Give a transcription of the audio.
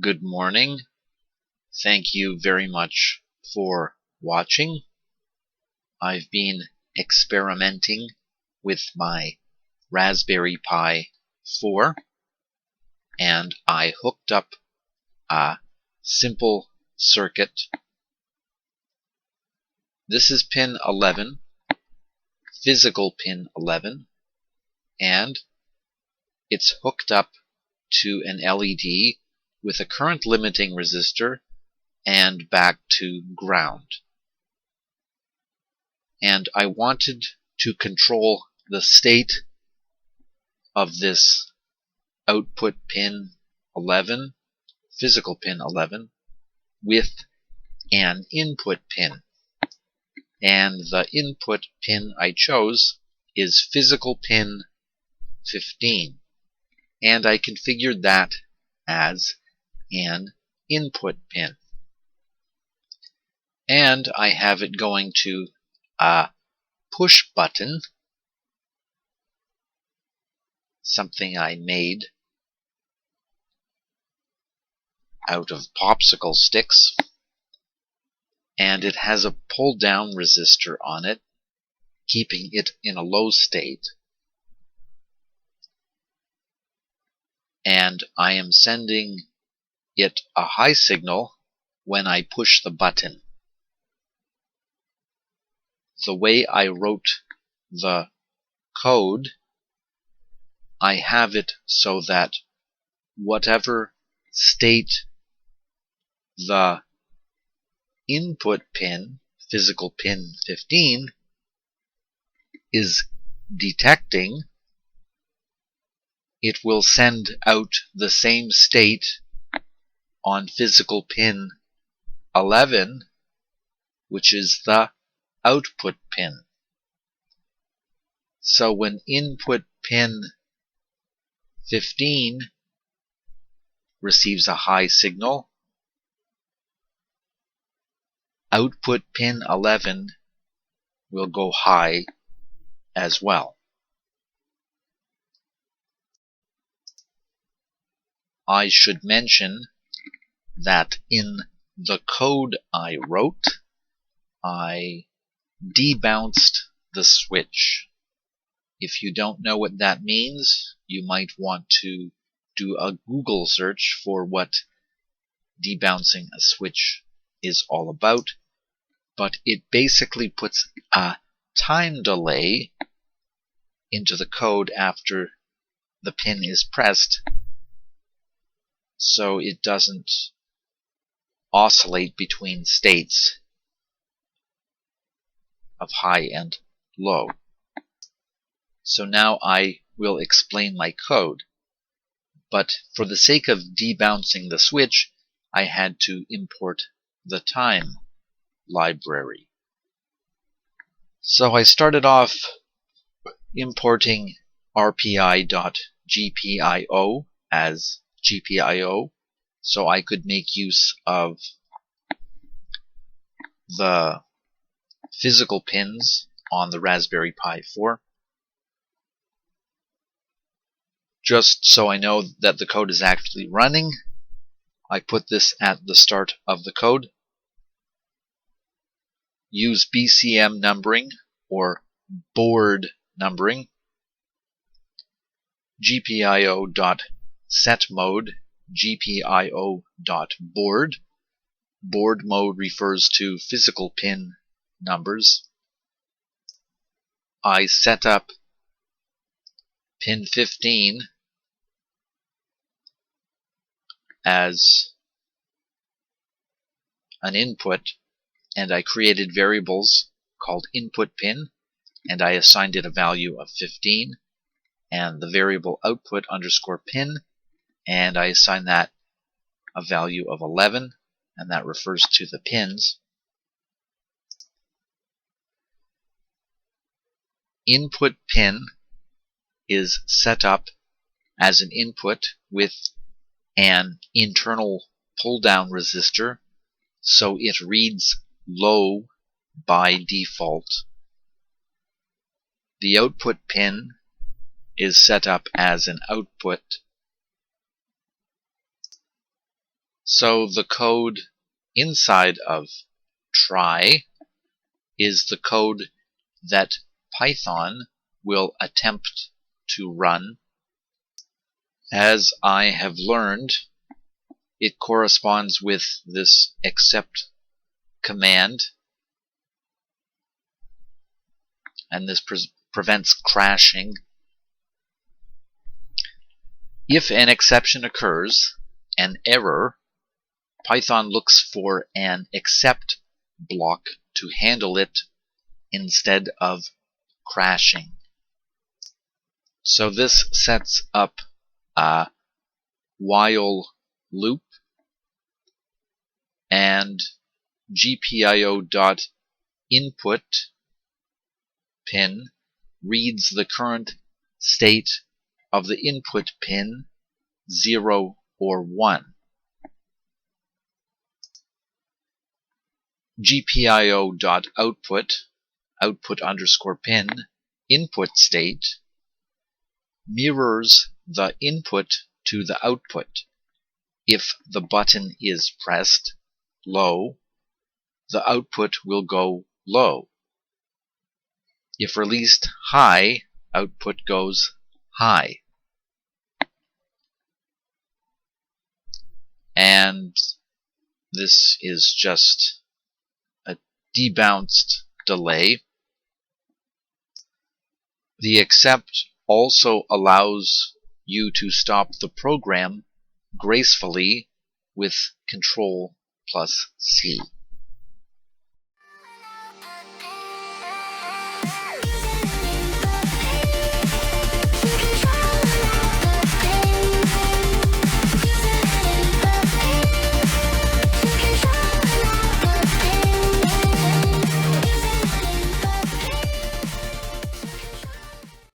Good morning. Thank you very much for watching. I've been experimenting with my Raspberry Pi 4 and I hooked up a simple circuit. This is pin 11, physical pin 11, and it's hooked up to an LED with a current limiting resistor and back to ground. And I wanted to control the state of this output pin 11, physical pin 11, with an input pin. And the input pin I chose is physical pin 15. And I configured that as an input pin. And I have it going to a push button, something I made out of popsicle sticks, and it has a pull down resistor on it, keeping it in a low state. And I am sending it a high signal when I push the button. The way I wrote the code, I have it so that whatever state the input pin, physical pin 15, is detecting, it will send out the same state on physical pin 11, which is the output pin. So when input pin 15 receives a high signal, output pin 11 will go high as well. I should mention that in the code I wrote, I debounced the switch. If you don't know what that means, you might want to do a Google search for what debouncing a switch is all about. But it basically puts a time delay into the code after the pin is pressed, so it doesn't oscillate between states of high and low. So now I will explain my code, but for the sake of debouncing the switch, I had to import the time library. So I started off importing rpi.gpio as GPIO so I could make use of the physical pins on the Raspberry Pi 4. Just so I know that the code is actually running, I put this at the start of the code. Use BCM numbering or board numbering. GPIO.setMode, GPIO.board. Board mode refers to physical pin numbers. I set up pin 15 as an input, and I created variables called input pin, and I assigned it a value of 15, and the variable output underscore pin, and I assigned that a value of 11, and that refers to the pins. Input pin is set up as an input with an internal pull-down resistor, so it reads low by default. The output pin is set up as an output So the code inside of try is the code that Python will attempt to run. As I have learned, it corresponds with this except command, and this prevents crashing. If an exception occurs, an error, Python looks for an except block to handle it instead of crashing. So this sets up a while loop, and GPIO.input pin reads the current state of the input pin, 0 or 1. GPIO.output, output_pin, input state, mirrors the input to the output. If the button is pressed low, the output will go low. If released high, output goes high. And this is just a debounced delay. The except also allows you to stop the program gracefully with Ctrl+C.